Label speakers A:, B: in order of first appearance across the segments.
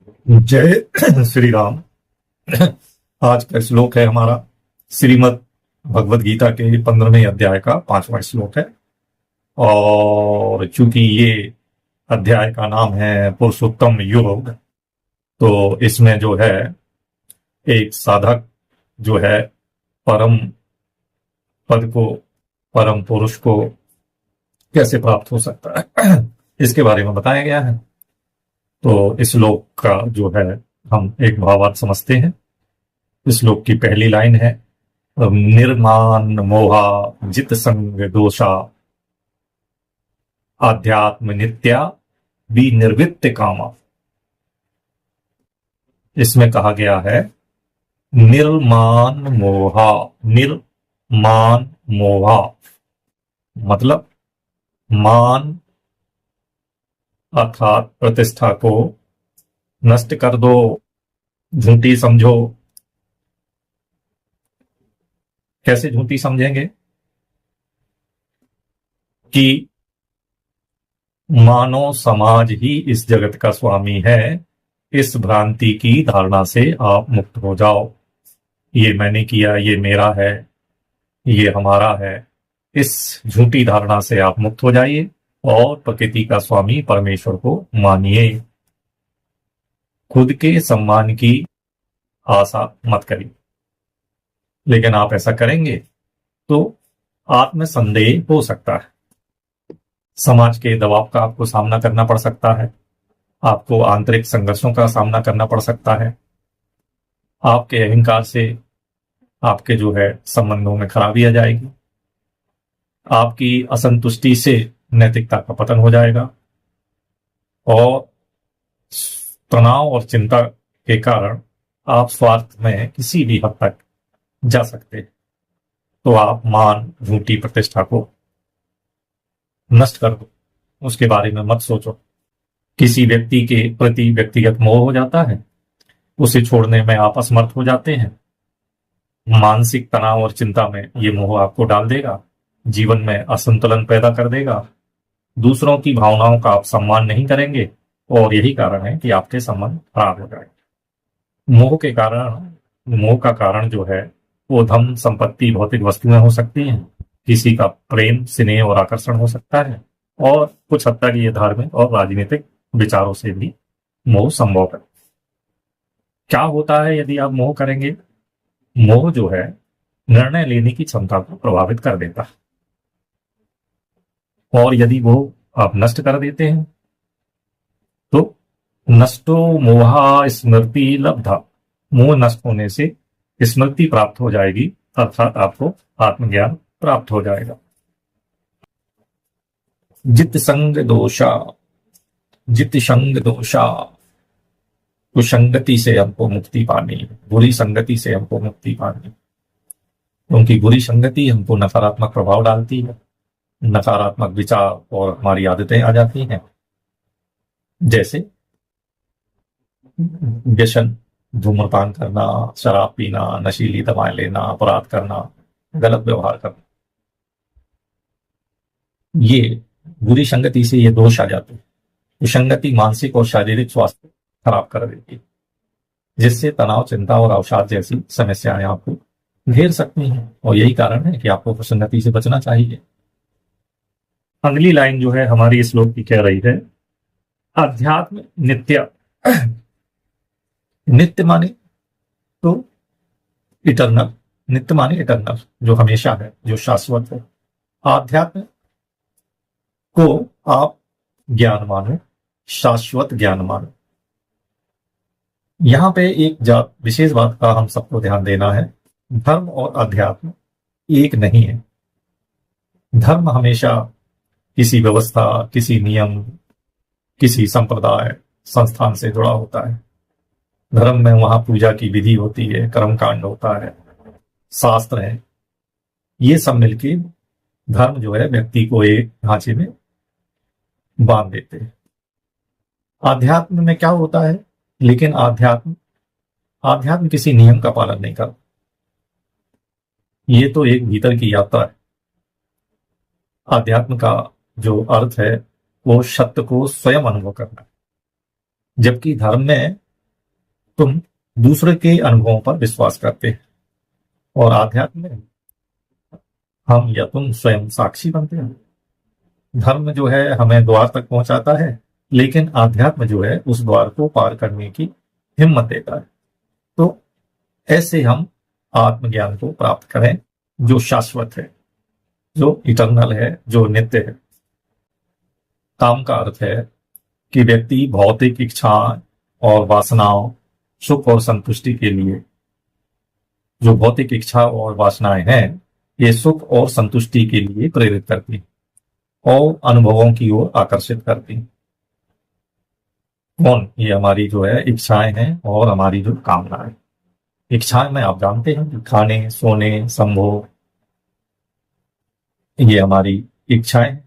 A: जय श्री राम। आज का श्लोक है हमारा श्रीमद् भगवद गीता के 15वें अध्याय का 5वां श्लोक है। और चूंकि ये अध्याय का नाम है पुरुषोत्तम योग, तो इसमें जो है एक साधक जो है परम पद को, परम पुरुष को कैसे प्राप्त हो सकता है इसके बारे में बताया गया है। तो इस श्लोक का जो है हम एक भावार्थ समझते हैं। इस श्लोक की पहली लाइन है निर्माण मोहा जित संग दोषा आध्यात्म नित्या विनिर्वित्त कामा। इसमें कहा गया है निर्माण मोहा। निर्माण मोहा मतलब मान अर्थात प्रतिष्ठा को नष्ट कर दो, झूठी समझो। कैसे झूठी समझेंगे? कि मानव समाज ही इस जगत का स्वामी है, इस भ्रांति की धारणा से आप मुक्त हो जाओ। ये मैंने किया, ये मेरा है, ये हमारा है, इस झूठी धारणा से आप मुक्त हो जाइए और प्रकृति का स्वामी परमेश्वर को मानिए। खुद के सम्मान की आशा मत करिए। लेकिन आप ऐसा करेंगे तो आत्मसंदेह हो सकता है, समाज के दबाव का आपको सामना करना पड़ सकता है, आपको आंतरिक संघर्षों का सामना करना पड़ सकता है, आपके अहंकार से आपके जो है संबंधों में खराबी आ जाएगी, आपकी असंतुष्टि से नैतिकता का पतन हो जाएगा और तनाव और चिंता के कारण आप स्वार्थ में किसी भी हद तक जा सकते हैं। तो आप मान झूठी प्रतिष्ठा को नष्ट कर दो, उसके बारे में मत सोचो। किसी व्यक्ति के प्रति व्यक्तिगत मोह हो जाता है, उसे छोड़ने में आप असमर्थ हो जाते हैं। मानसिक तनाव और चिंता में ये मोह आपको डाल देगा, जीवन में असंतुलन पैदा कर देगा, दूसरों की भावनाओं का आप सम्मान नहीं करेंगे और यही कारण है कि आपके संबंध खराब हो जाएंगे। मोह का कारण जो है वो धन संपत्ति भौतिक वस्तुएं हो सकती हैं, किसी का प्रेम स्नेह और आकर्षण हो सकता है, और कुछ हद तक ये धार्मिक और राजनीतिक विचारों से भी मोह संभव है। क्या होता है यदि आप मोह करेंगे? मोह जो है निर्णय लेने की क्षमता को प्रभावित कर देता है, और यदि वो आप नष्ट कर देते हैं तो नष्टो मोहा स्मृति लब्धा। मोह नष्ट होने से स्मृति प्राप्त हो जाएगी, अर्थात आपको आत्मज्ञान प्राप्त हो जाएगा। जित संग दोषा, जित संग दोषा, कुसंगति से हमको मुक्ति पानी, बुरी संगति से हमको मुक्ति पानी। क्योंकि बुरी संगति हमको नकारात्मक प्रभाव डालती है, नकारात्मक विचार और हमारी आदतें आ जाती हैं, जैसे व्यसन, धूम्रपान करना, शराब पीना, नशीली दवाएं लेना, अपराध करना, गलत व्यवहार करना। ये बुरी संगति से ये दोष आ जाते हैं। विसंगति मानसिक और शारीरिक स्वास्थ्य खराब कर देती है, जिससे तनाव, चिंता और अवसाद जैसी समस्याएं आपको घेर सकती हैं। और यही कारण है कि आपको विसंगति से बचना चाहिए। अगली लाइन जो है हमारी इस श्लोक की कह रही है अध्यात्म नित्य। नित्य माने तो इटरनल, नित्य माने इटरनल, जो हमेशा है, जो शाश्वत है। आध्यात्म को आप ज्ञान मानो, शाश्वत ज्ञान मानो। यहां पे एक विशेष बात का हम सबको ध्यान देना है, धर्म और अध्यात्म एक नहीं है। धर्म हमेशा किसी व्यवस्था, किसी नियम, किसी संप्रदाय, संस्थान से जुड़ा होता है। धर्म में वहां पूजा की विधि होती है, कर्मकांड होता है, शास्त्र है। ये सब मिलके धर्म जो है व्यक्ति को एक ढांचे में बांध देते हैं। आध्यात्म में क्या होता है? लेकिन आध्यात्म किसी नियम का पालन नहीं करता। ये तो एक भीतर की यात्रा है। आध्यात्म का जो अर्थ है वो सत्य को स्वयं अनुभव करना है, जबकि धर्म में तुम दूसरे के अनुभवों पर विश्वास करते हैं और आध्यात्म में हम या तुम स्वयं साक्षी बनते हैं। धर्म जो है हमें द्वार तक पहुंचाता है, लेकिन आध्यात्म जो है उस द्वार को पार करने की हिम्मत देता है। तो ऐसे हम आत्मज्ञान को प्राप्त करें जो शाश्वत है, जो इटर्नल है, जो नित्य है। काम का अर्थ है कि व्यक्ति भौतिक इच्छाएं और वासनाओं, सुख और संतुष्टि के लिए, जो भौतिक इच्छा और वासनाएं हैं, ये सुख और संतुष्टि के लिए प्रेरित करती हैं और अनुभवों की ओर आकर्षित करती हैं। कौन? ये हमारी जो है इच्छाएं हैं और हमारी जो कामनाएं। इच्छाएं में आप जानते हैं कि खाने, सोने, संभोग, ये हमारी इच्छाएं।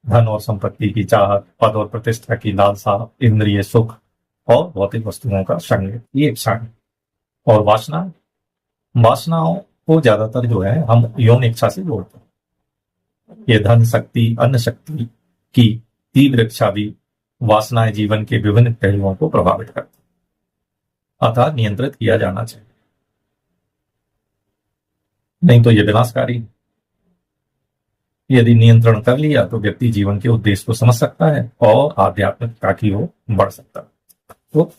A: धन और संपत्ति की चाहत, पद और प्रतिष्ठा की लालसा, इंद्रिय सुख और भौतिक वस्तुओं का संग, ये इच्छाएं। और वासनाओं को ज्यादातर जो है हम यौन इच्छा से जोड़ते हैं। ये धन शक्ति, अन्न शक्ति की तीव्र इच्छा भी वासनाएं जीवन के विभिन्न पहलुओं को प्रभावित करती हैं, अतः नियंत्रित किया जाना चाहिए, नहीं तो ये विनाशकारी है। यदि नियंत्रण कर लिया तो व्यक्ति जीवन के उद्देश्य को समझ सकता है और आध्यात्मिकता की ओर बढ़ सकता है। तो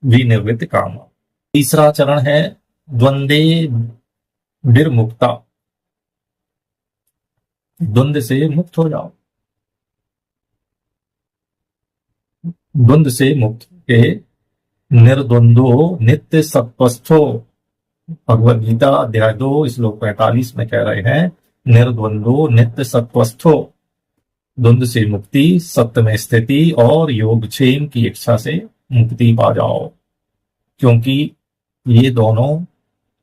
A: विनिवृत्त काम। तीसरा चरण है द्वंद्वे विर्मुक्ता। द्वंद्व से मुक्त हो जाओ। द्वंद्व से मुक्त के निर्द्वंदो नित्य सत्वस्थो, भगवद गीता अध्याय 2 श्लोक 45 में कह रहे हैं, निर्द्वंदो नित्य सत्वस्थो। द्वंद्व से मुक्ति, सत्य में स्थिति और योगक्षेम की इच्छा से मुक्ति पा जाओ, क्योंकि ये दोनों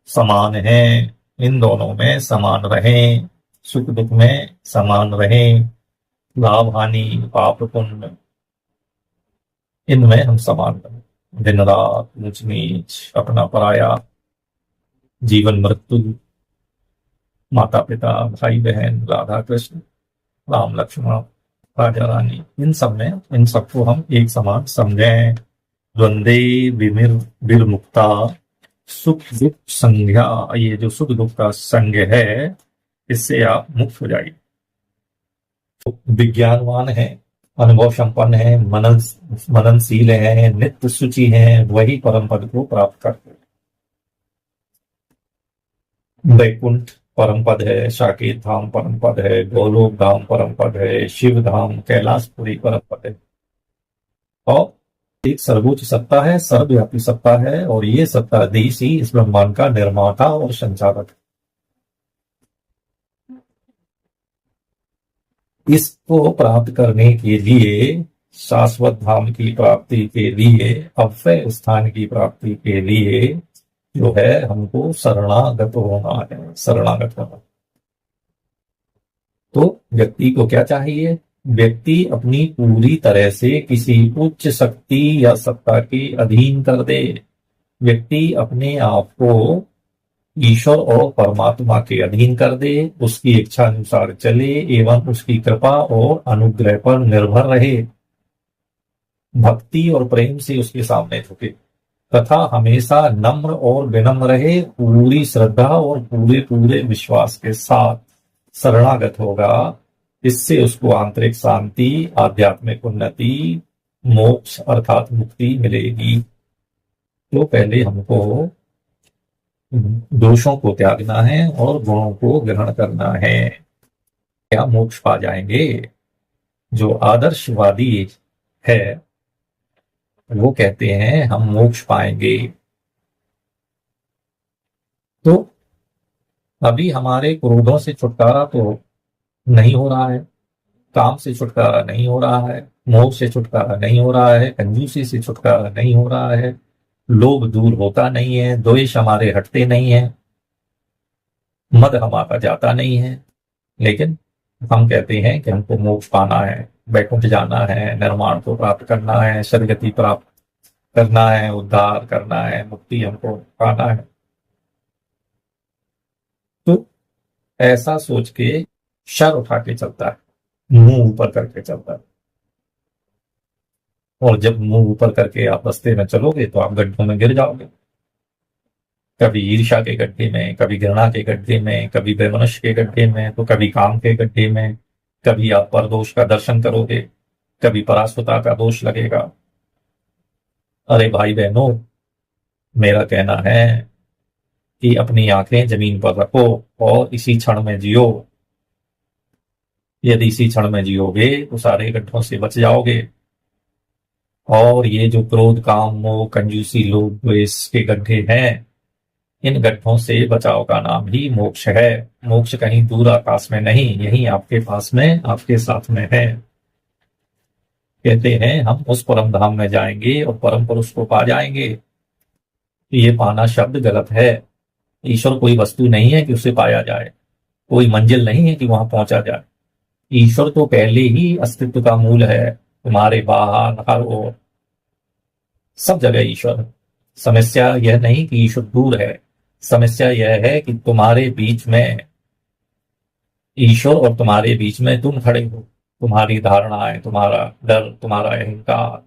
A: समान हैं। इन दोनों में समान रहें, सुख दुख में समान रहें, लाभ हानि, पाप पुण्य, इनमें हम समान रहें। दिन रात, ऊंच नीच, अपना पराया, जीवन मृत्यु, माता पिता, भाई बहन, राधा कृष्ण, राम लक्ष्मण, राजा रानी, इन सब में इन सबको हम एक समान समझें। द्वंद्वे विर्मुक्ता सुख दुख संज्ञा, ये जो सुख दुख का संग है, इससे आप मुक्त हो जाइए। तो विज्ञानवान है, अनुभव संपन्न है, मननशील है, नित्य शुचि है, वही परम पद को प्राप्त करते हैं। वैकुंठ परम पद है, साकेत धाम परम पद है, गोलोक धाम परम पद है, शिव धाम, कैलाशपुरी परम पद है। और एक सर्वोच्च सत्ता है, सर्वव्यापी सत्ता है, और ये सत्ताधीश ही इस ब्रह्मांड का निर्माता और संचालक है। इसको प्राप्त करने के लिए, शाश्वत धाम की प्राप्ति के लिए, अव्यय स्थान की प्राप्ति के लिए जो है हमको शरणागत होना है, शरणागत होना। तो व्यक्ति को क्या चाहिए? व्यक्ति अपनी पूरी तरह से किसी उच्च शक्ति या सत्ता के अधीन कर दे। व्यक्ति अपने आप को ईश्वर और परमात्मा के अधीन कर दे, उसकी इच्छा अनुसार चले एवं उसकी कृपा और अनुग्रह पर निर्भर रहे। भक्ति और प्रेम से उसके सामने झुके तथा हमेशा नम्र और विनम्र रहे, पूरी श्रद्धा और पूरे विश्वास के साथ शरणागत होगा। इससे उसको आंतरिक शांति, आध्यात्मिक उन्नति, मोक्ष अर्थात मुक्ति मिलेगी। तो पहले हमको दोषों को त्यागना है और गुणों को ग्रहण करना है, क्या मोक्ष पा जाएंगे। जो आदर्शवादी है वो कहते हैं हम मोक्ष पाएंगे। तो अभी हमारे क्रोधों से छुटकारा तो नहीं हो रहा है, काम से छुटकारा नहीं हो रहा है, मोह से छुटकारा नहीं हो रहा है, कंजूसी से छुटकारा नहीं हो रहा है, लोभ दूर होता नहीं है, द्वेष हमारे हटते नहीं है, मद हमारा जाता नहीं है। लेकिन हम कहते हैं कि हमको मोक्ष पाना है, वैकुंठ जाना है, निर्माण को प्राप्त करना है, सदगति प्राप्त करना है, उद्धार करना है, मुक्ति हमको पाना है। तो ऐसा सोच के सर उठा के चलता है, मुंह ऊपर करके चलता है। और जब मुंह ऊपर करके आप रास्ते में चलोगे तो आप गड्ढों में गिर जाओगे। कभी ईर्ष्या के गड्ढे में, कभी घृणा के गड्ढे में, कभी वैमनस्य के गड्ढे में, तो कभी काम के गड्ढे में। कभी आप परदोष का दर्शन करोगे, कभी पराश्वता का दोष लगेगा। अरे भाई बहनों, मेरा कहना है कि अपनी आंखें जमीन पर रखो और इसी क्षण में जियो। यदि इसी क्षण में जियोगे तो सारे गड्ढों से बच जाओगे। और ये जो क्रोध, काम, मोह, कंजूसी, लोभ, द्वेष के गड्ढे हैं, इन गड्ढों से बचाव का नाम ही मोक्ष है। मोक्ष कहीं दूर आकाश में नहीं, यही आपके पास में, आपके साथ में है। कहते हैं हम उस परम धाम में जाएंगे और परम पुरुष को पा जाएंगे। ये पाना शब्द गलत है। ईश्वर कोई वस्तु नहीं है कि उसे पाया जाए, कोई मंजिल नहीं है कि वहां पहुंचा जाए। ईश्वर तो पहले ही अस्तित्व का मूल है, तुम्हारे बाहर हर ओर सब जगह ईश्वर है। समस्या यह नहीं कि ईश्वर दूर है, समस्या यह है कि तुम्हारे बीच में ईश्वर और तुम्हारे बीच में तुम खड़े हो। तुम्हारी धारणाएं, तुम्हारा डर, तुम्हारा अहंकार,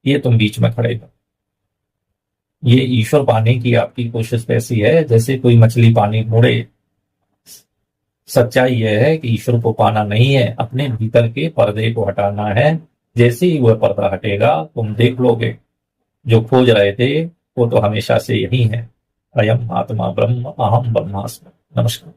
A: ये तुम बीच में खड़े हो। ये ईश्वर पाने की आपकी कोशिश ऐसी है जैसे कोई मछली पानी ढूंढे। सच्चाई यह है कि ईश्वर को पाना नहीं है, अपने भीतर के पर्दे को हटाना है। जैसे ही वह पर्दा हटेगा तुम देख लोगे जो खोज रहे थे वो तो हमेशा से यही है। अयम आत्मा ब्रह्म, अहम ब्रह्मास्मि। नमस्कार।